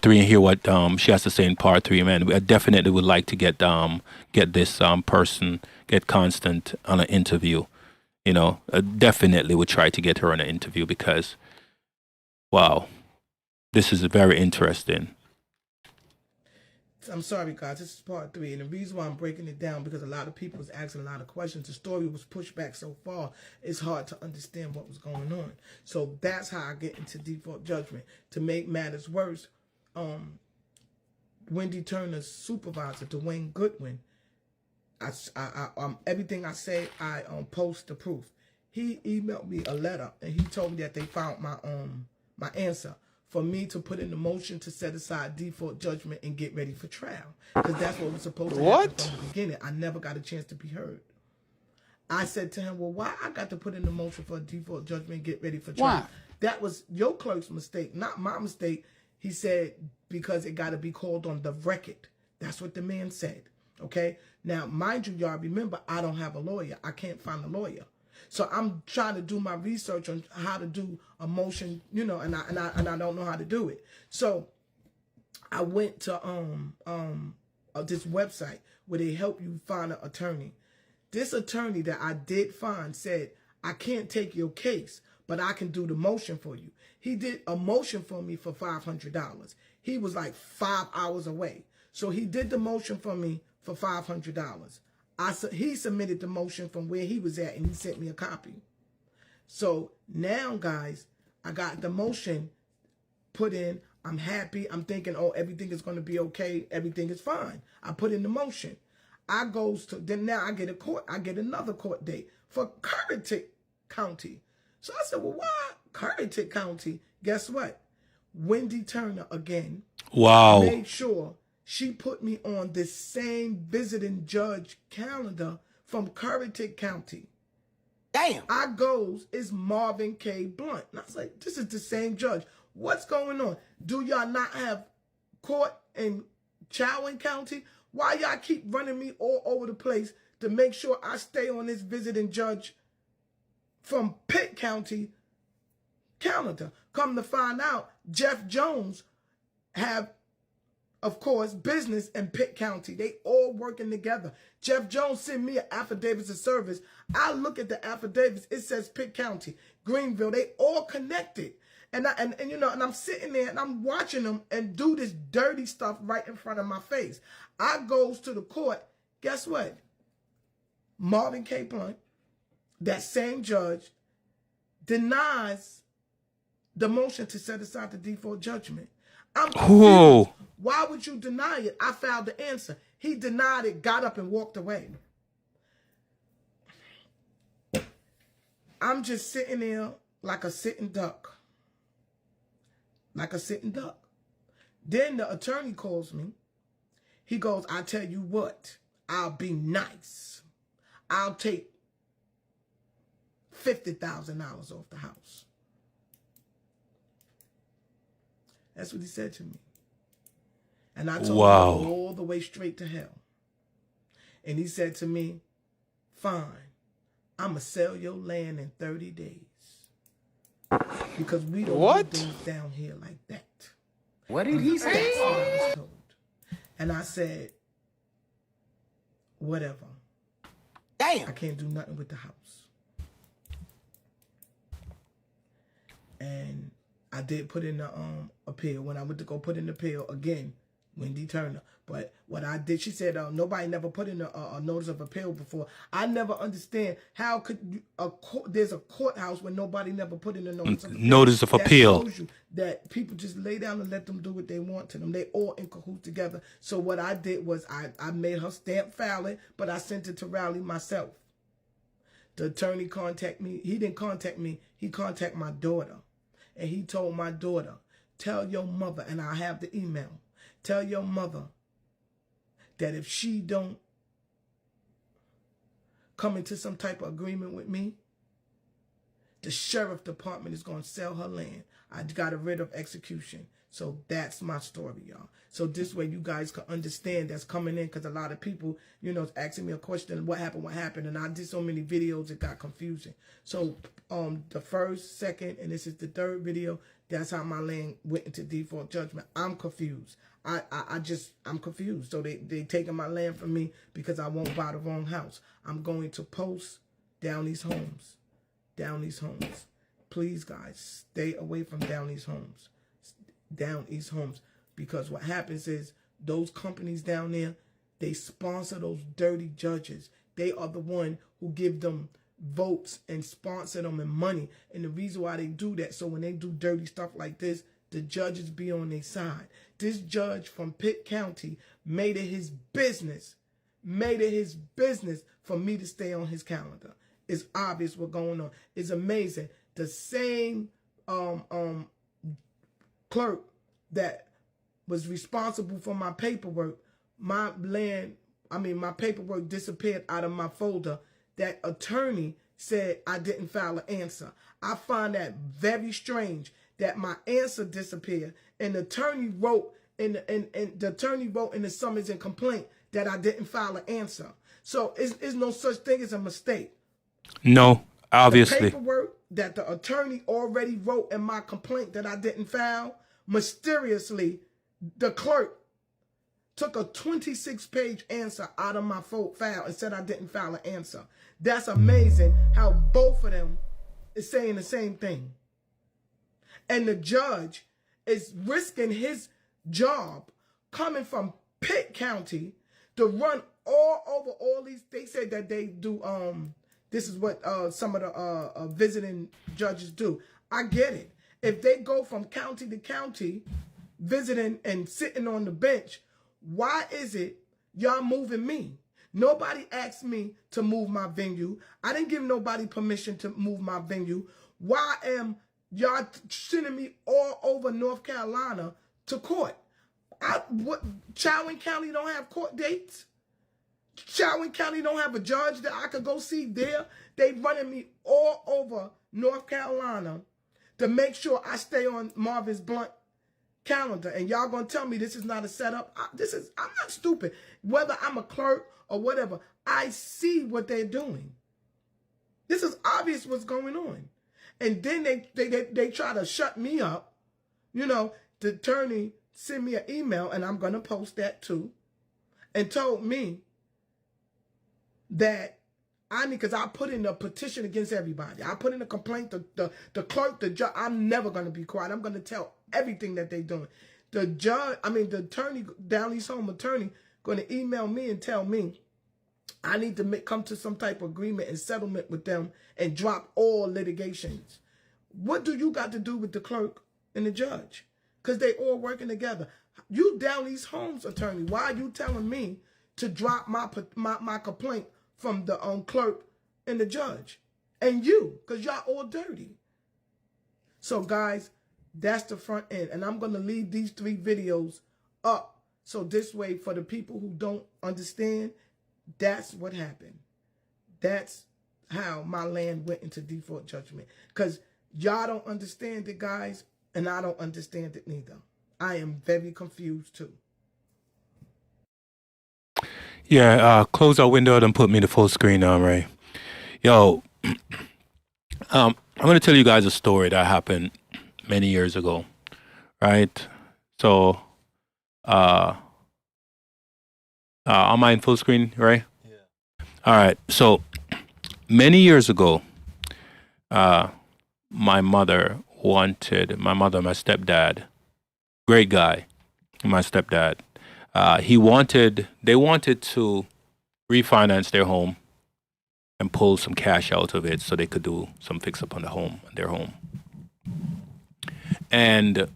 three and hear what she has to say in part three, man. I definitely would like to get this person, get Constant on an interview. You know, I definitely would try to get her on an interview because, wow, this is very interesting. I'm sorry, guys. This is part 3, and the reason why I'm breaking it down because a lot of people was asking a lot of questions. The story was pushed back so far; it's hard to understand what was going on. So that's how I get into default judgment. To make matters worse, Wendy Turner's supervisor, Dwayne Goodwin, everything I say, I post the proof. He emailed me a letter, and he told me that they found my answer for me to put in the motion to set aside default judgment and get ready for trial. Because that's what was supposed to happen from the beginning. I never got a chance to be heard. I said to him, well, why I got to put in the motion for a default judgment and get ready for trial? Why? That was your clerk's mistake, not my mistake. He said, because it got to be called on the record. That's what the man said. Okay? Now, mind you, y'all remember, I don't have a lawyer. I can't find a lawyer. So I'm trying to do my research on how to do a motion, you know, and I don't know how to do it. So I went to this website where they help you find an attorney. This attorney that I did find said, I can't take your case, but I can do the motion for you. He did a motion for me for $500. He was like 5 hours away. So he did the motion for me for $500. He submitted the motion from where he was at, and he sent me a copy. So now, guys, I got the motion put in. I'm happy. I'm thinking, oh, everything is going to be okay. Everything is fine. I put in the motion. Then now I get another court date for Currituck County. So I said, well, why Currituck County? Guess what? Wendy Turner again. Wow. Made sure she put me on this same visiting judge calendar from Currituck County. Damn. I goes, it's Marvin K. Blunt. And I was like, this is the same judge. What's going on? Do y'all not have court in Chowan County? Why y'all keep running me all over the place to make sure I stay on this visiting judge from Pitt County calendar? Come to find out, Jeff Jones have, of course, business in Pitt County. They all working together. Jeff Jones sent me an affidavit of service. I look at the affidavits. It says Pitt County, Greenville. They all connected. And I'm sitting there and I'm watching them and do this dirty stuff right in front of my face. I goes to the court. Guess what? Marvin K. Blunt, that same judge, denies the motion to set aside the default judgment. I'm confused. Why would you deny it? I filed the answer. He denied it, got up and walked away. I'm just sitting there like a sitting duck. Like a sitting duck. Then the attorney calls me. He goes, I tell you what, I'll be nice. I'll take $50,000 off the house. That's what he said to me. And I told him to go all the way straight to hell. And he said to me, fine, I'm going to sell your land in 30 days. Because we don't do things down here like that. What did he say? That's what I was told. And I said, whatever. Damn. I can't do nothing with the house. And I did put in the appeal. When I went to go put in the appeal again, Wendy Turner. But what I did, she said nobody never put in a notice of appeal before. I never understand how could there's a courthouse where nobody never put in a notice of appeal. That shows you that people just lay down and let them do what they want to them. They all in cahoots together. So what I did was I made her stamp file it, but I sent it to Raleigh myself. The attorney contacted me. He didn't contact me. He contacted my daughter. And he told my daughter, tell your mother, and I have the email, tell your mother that if she don't come into some type of agreement with me, the sheriff department is going to sell her land. I got a writ of execution. So that's my story, y'all. So this way you guys can understand that's coming in, because a lot of people, is asking me a question, what happened? And I did so many videos, it got confusing. So the first, second, and this is the third video, That's how my land went into default judgment. I'm confused. I'm confused. So they taking my land from me because I won't buy the wrong house. I'm going to post down these homes. Down these homes. Please, guys, stay away from down these homes. Down East homes. Because what happens is those companies down there, they sponsor those dirty judges. They are the one who give them votes and sponsor them and money. And the reason why they do that, so when they do dirty stuff like this, the judges be on their side. This judge from Pitt County made it his business. Made it his business for me to stay on his calendar. It's obvious what's going on. It's amazing. The same clerk that was responsible for my paperwork, my paperwork disappeared out of my folder. That attorney said I didn't file an answer. I find that very strange that my answer disappeared, and the attorney wrote in the summons and complaint that I didn't file an answer. So it's no such thing as a mistake. No, obviously. The paperwork that the attorney already wrote in my complaint that I didn't file, mysteriously, the clerk took a 26-page answer out of my file and said I didn't file an answer. That's amazing how both of them is saying the same thing. And the judge is risking his job coming from Pitt County to run all over all these. They said that they do, this is what some of the visiting judges do. I get it. If they go from county to county visiting and sitting on the bench, why is it y'all moving me? Nobody asked me to move my venue. I didn't give nobody permission to move my venue. Why am y'all sending me all over North Carolina to court? Chowan County don't have court dates? Chowan County don't have a judge that I could go see there? They running me all over North Carolina to make sure I stay on Marvin's Blunt calendar, and y'all gonna tell me this is not a setup? I'm not stupid. Whether I'm a clerk or whatever, I see what they're doing. This is obvious what's going on. And then they try to shut me up. You know, the attorney sent me an email, and I'm gonna post that too, and told me that because I put in a petition against everybody. I put in a complaint. The clerk, the judge. I'm never gonna be quiet. I'm gonna tell everything that they're doing. The attorney, Down East Home attorney, going to email me and tell me I need to come to some type of agreement and settlement with them and drop all litigations. What do you got to do with the clerk and the judge? Because they all working together. You Down East Home's attorney, why are you telling me to drop my complaint from the clerk and the judge? And you, because y'all all dirty. So guys, that's the front end. And I'm going to leave these 3 videos up. So this way, for the people who don't understand, that's what happened. That's how my land went into default judgment. Because y'all don't understand it, guys. And I don't understand it neither. I am very confused too. Yeah, close our window and put me to full screen now, Ray. Yo, I'm going to tell you guys a story that happened many years ago, right? So, am I in full screen, Ray? Yeah. All right. So, many years ago, my mother, my stepdad, great guy, my stepdad, they wanted to refinance their home and pull some cash out of it so they could do some fix up on their home. And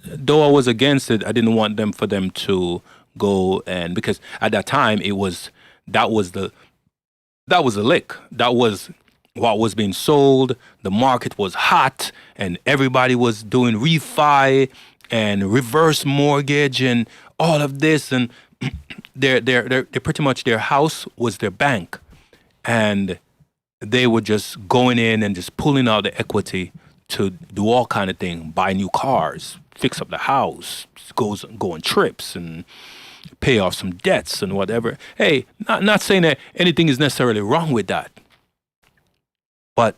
though I was against it, I didn't want for them to go, and because at that time that was the lick. That was what was being sold. The market was hot, and everybody was doing refi and reverse mortgage and all of this, and they're pretty much, their house was their bank, and they were just going in and just pulling out the equity to do all kind of things, buy new cars, fix up the house, go on trips and pay off some debts and whatever. Hey, not saying that anything is necessarily wrong with that, but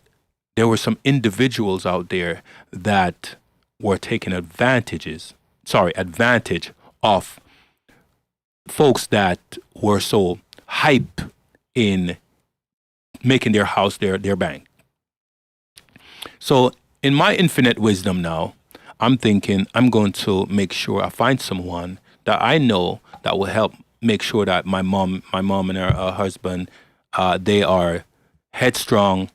there were some individuals out there that were taking advantage of folks that were so hype in making their house their bank. So in my infinite wisdom now, I'm thinking I'm going to make sure I find someone that I know that will help make sure that my mom and her husband, they are headstrong,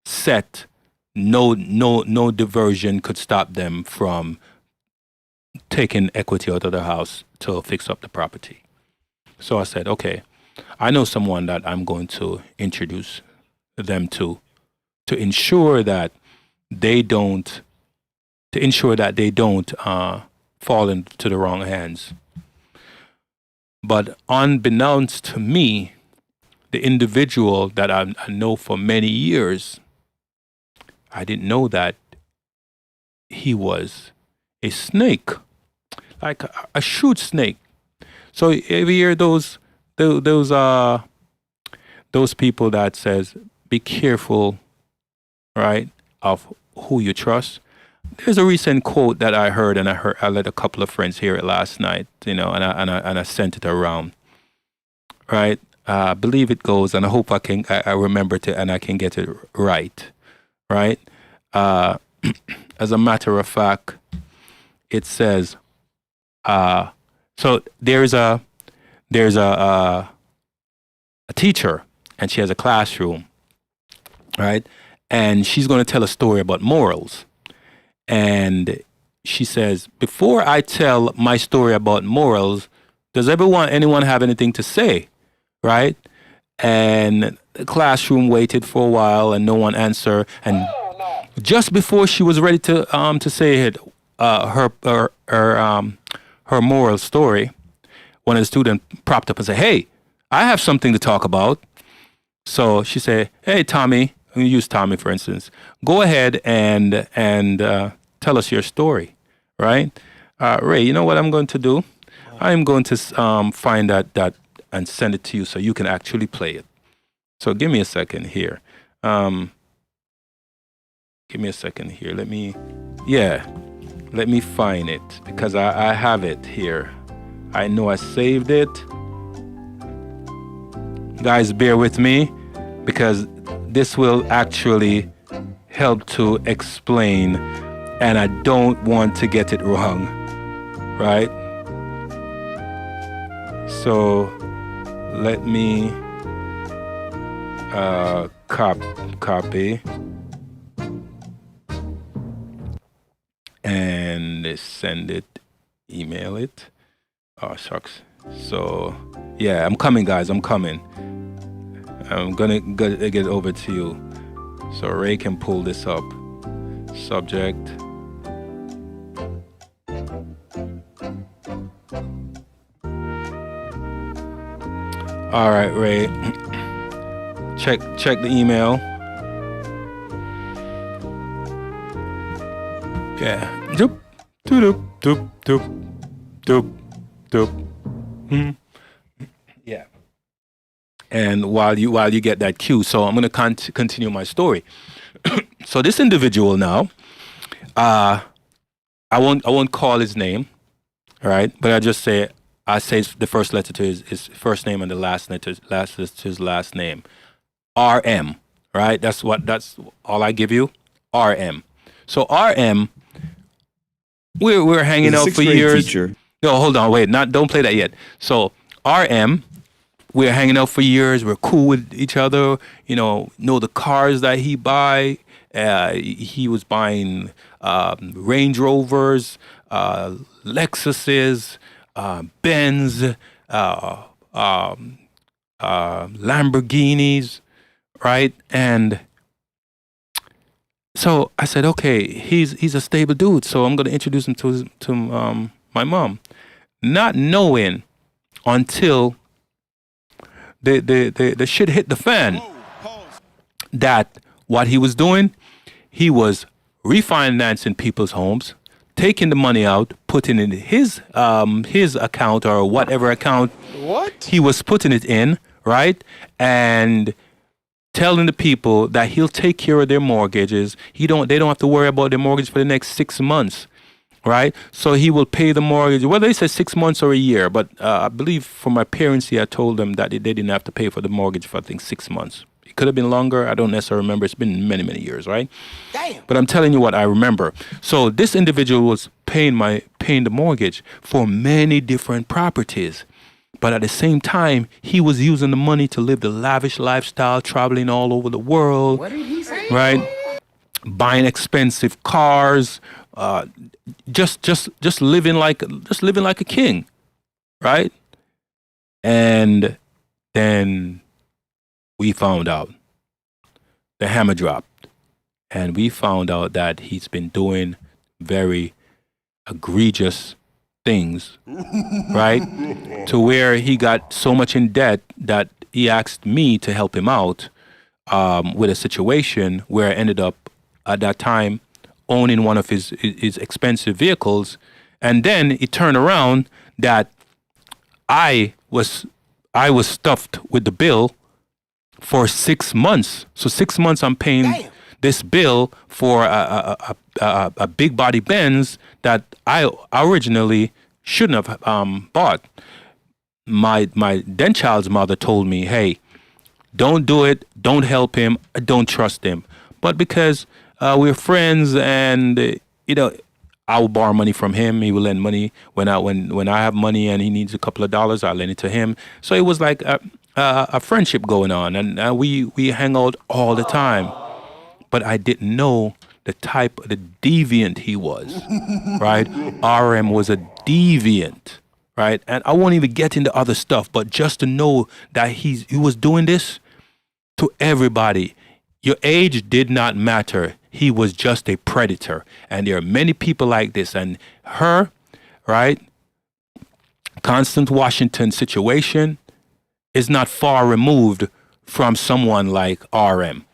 set. No diversion could stop them from taking equity out of the house to fix up the property. So I said, okay, I know someone that I'm going to introduce them to ensure that they don't fall into the wrong hands. But unbeknownst to me, the individual that I know for many years, I didn't know that he was a snake, like a shrewd snake. So every year those people that says be careful, right, of who you trust. There's a recent quote that I heard, and I let a couple of friends hear it last night, and I sent it around, right? I believe it goes, and I hope I remember it and I can get it right, right? As a matter of fact, it says, so there's a teacher, and she has a classroom, right? And she's going to tell a story about morals. And she says, before I tell my story about morals, does anyone have anything to say? Right? And the classroom waited for a while and no one answered. And just before she was ready to say it, her moral story, one of the students propped up and said, "Hey, I have something to talk about." So she said, "Hey, Tommy," I'm going to use Tommy for instance, "go ahead and tell us your story," right? Ray, you know what I'm going to do? I'm going to find that and send it to you so you can actually play it. So give me a second here. Let me find it because I have it here. I know I saved it. Guys, bear with me because this will actually help to explain, and I don't want to get it wrong, right? So let me copy and send it, email it. Oh, shucks. So yeah, I'm coming, guys. I'm coming. I'm gonna get it over to you so Ray can pull this up. Subject. All right, Ray. Check the email. Yeah. Doop, doop, doop, doop, doop, doop. Yeah. And while you get that cue, so I'm going to continue my story. So this individual now, I won't call his name, all right? But I say the first letter to his first name and the last letter to his last name, RM, right? That's all I give you, RM. So RM, we're hanging out for years. Teacher. No, hold on, wait, don't play that yet. So RM, we're hanging out for years. We're cool with each other. Know the cars that he buy. He was buying Range Rovers, Lexuses, Benz, Lamborghinis, right? And so I said, okay, he's a stable dude. So I'm going to introduce him to my mom, not knowing until the shit hit the fan that what he was doing, he was refinancing people's homes, taking the money out, putting it in his account or whatever account he was putting it in, right? And telling the people that he'll take care of their mortgages. They don't have to worry about their mortgage for the next 6 months, right? So he will pay the mortgage, whether it's 6 months or a year. But I believe for my parents, I told them that they didn't have to pay for the mortgage for, I think, 6 months. It could have been longer. I don't necessarily remember. It's been many, many years, right? Damn. But I'm telling you what I remember. So this individual was paying the mortgage for many different properties. But at the same time, he was using the money to live the lavish lifestyle, traveling all over the world, What did he say? right? Buying expensive cars, just living like a king, right? And then we found out the hammer dropped, and we found out that he's been doing very egregious things, right? To where he got so much in debt that he asked me to help him out with a situation where I ended up at that time owning one of his expensive vehicles. And then it turned around that I was stuffed with the bill for 6 months. So 6 months I'm paying Damn. this bill for a big body Benz that I originally shouldn't have bought. My then child's mother told me, "Hey, don't do it. Don't help him. I don't trust him." But because we're friends, and I will borrow money from him. He will lend money when I have money and he needs a couple of dollars. I lend it to him. So it was like a friendship going on, and we hang out all the time. But I didn't know the deviant he was, right? RM was a deviant, right? And I won't even get into other stuff, but just to know that he was doing this to everybody. Your age did not matter. He was just a predator. And there are many people like this. And her, right, Constance Washington situation is not far removed from someone like RM.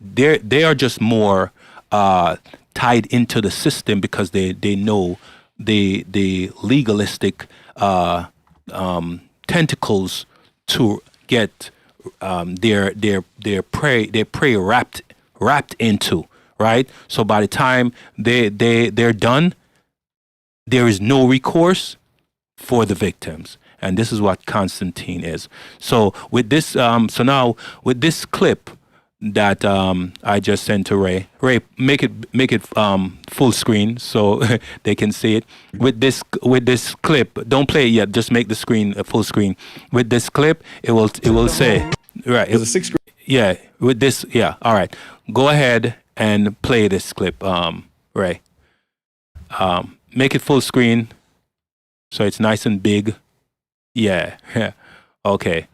They are just more tied into the system because they know the legalistic tentacles to get their prey wrapped into, right? So by the time they're done, there is no recourse for the victims. And this is what Constantine is. So with this, now with this clip that I just sent to Ray, make it full screen so they can see it. With this clip, don't play it yet. Just make the screen a full screen. With this clip, it will say right. It was a sixth grade. Yeah. With this, yeah. All right. Go ahead and play this clip, Ray. Make it full screen so it's nice and big. Yeah. Okay.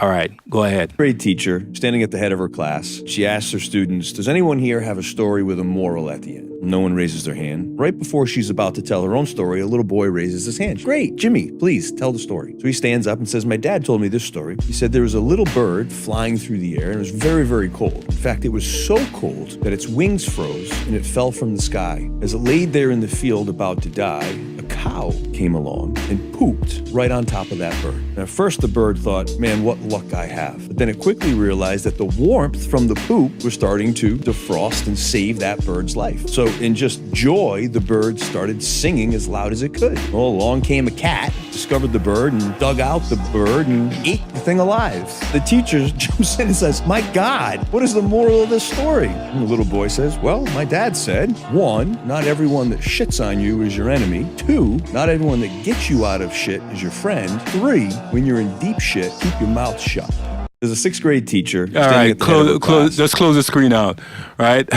All right, go ahead. Grade teacher, standing at the head of her class, she asks her students, does anyone here have a story with a moral at the end? No one raises their hand. Right before she's about to tell her own story, a little boy raises his hand. Great, Jimmy, please tell the story. So he stands up and says, my dad told me this story. He said there was a little bird flying through the air and it was very, very cold. In fact, it was so cold that its wings froze and it fell from the sky. As it laid there in the field about to die, a cow came along and pooped right on top of that bird. And at first the bird thought, man, what luck I have. But then it quickly realized that the warmth from the poop was starting to defrost and save that bird's life. So in just joy, the bird started singing as loud as it could. Well, along came a cat, discovered the bird and dug out the bird and ate the thing alive. The teacher jumps in and says, my God, what is the moral of this story? And the little boy says, well, my dad said, 1, not everyone that shits on you is your enemy. 2, not everyone that gets you out of shit is your friend. 3, when you're in deep shit, keep your mouth shut. There's a sixth grade teacher. All right, let's close the screen out, right?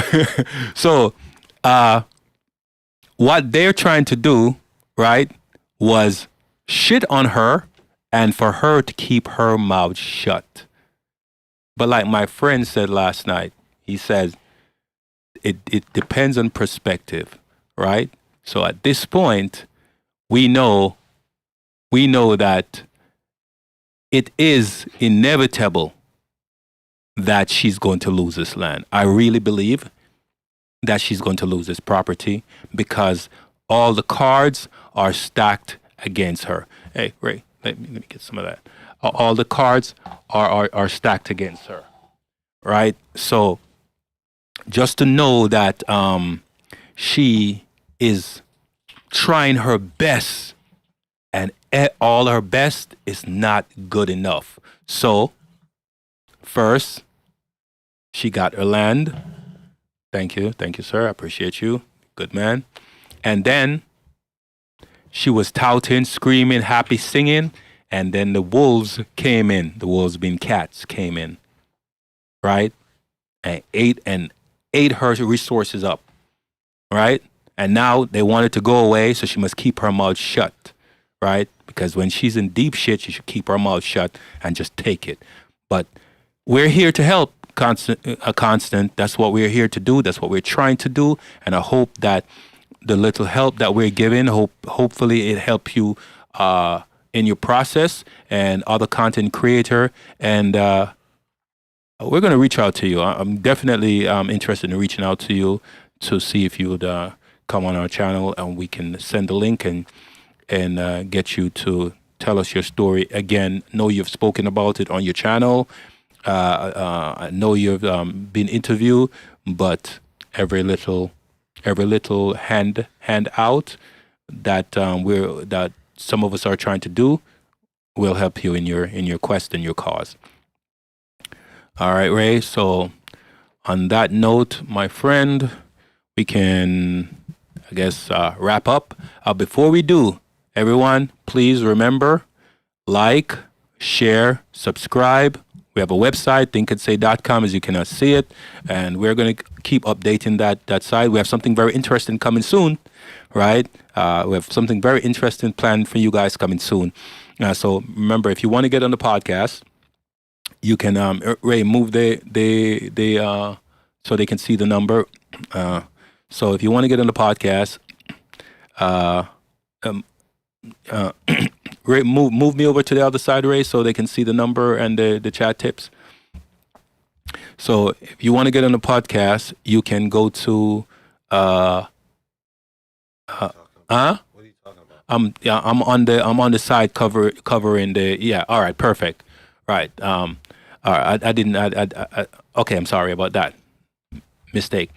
So, what they're trying to do, right, was shit on her and for her to keep her mouth shut. But like my friend said last night, he says, it depends on perspective, right? So at this point, we know that it is inevitable that she's going to lose this land. I really believe that she's going to lose this property because all the cards are stacked against her. Hey, Ray, let me get some of that. All the cards are stacked against her. right? So just to know that she is trying her best, and all her best is not good enough. So first, she got her land. Thank you, sir. I appreciate you, good man. And then she was touting, screaming, happy, singing, and then the wolves came in. The wolves being cats came in, right? And ate her resources up, right? And now they want it to go away, so she must keep her mouth shut, right? Because when she's in deep shit, she should keep her mouth shut and just take it. But we're here to help, Constant. That's what we're here to do. That's what we're trying to do. And I hope that the little help that we're giving, hopefully it helps you in your process and other content creator. And we're going to reach out to you. I'm definitely interested in reaching out to you to see if you would come on our channel, and we can send the link and get you to tell us your story. Again, know you've spoken about it on your channel. I know you've been interviewed, but every little hand out that that some of us are trying to do will help you in your quest and your cause. All right, Ray. So on that note, my friend, we can, I guess, wrap up. Before we do, everyone, please remember, like, share, subscribe. We have a website, thinkandsay.com, as you cannot see it. And we're going to keep updating that site. We have something very interesting coming soon, right? We have something very interesting planned for you guys coming soon. So remember, if you want to get on the podcast, you can, Ray, move so they can see the number. So if you want to get on the podcast, Ray, move me over to the other side, Ray, so they can see the number and the chat tips. So if you want to get on the podcast, you can go to What are you talking about? I'm on the side covering the, yeah. All right, perfect. Right. All right. I didn't. Okay. I'm sorry about that mistake.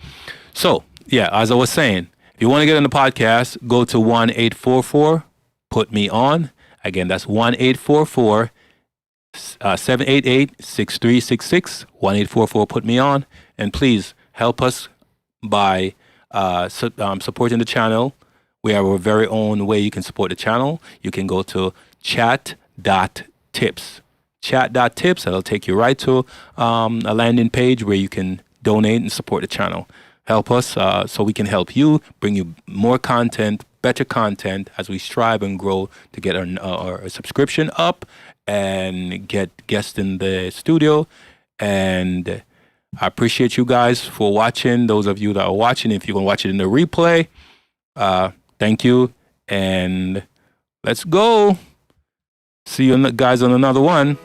So yeah, as I was saying, if you want to get on the podcast, go to 1-844 put me on. Again, that's 1-844 788-6366. 1-844 put me on, and please help us by supporting the channel. We have our very own way you can support the channel. You can go to chat.tips. Chat.tips. That'll take you right to a landing page where you can donate and support the channel. Help us so we can help you, bring you more content, better content as we strive and grow to get our subscription up and get guests in the studio. And I appreciate you guys for watching. Those of you that are watching, if you're going to watch it in the replay, thank you. And let's go. See you guys on another one.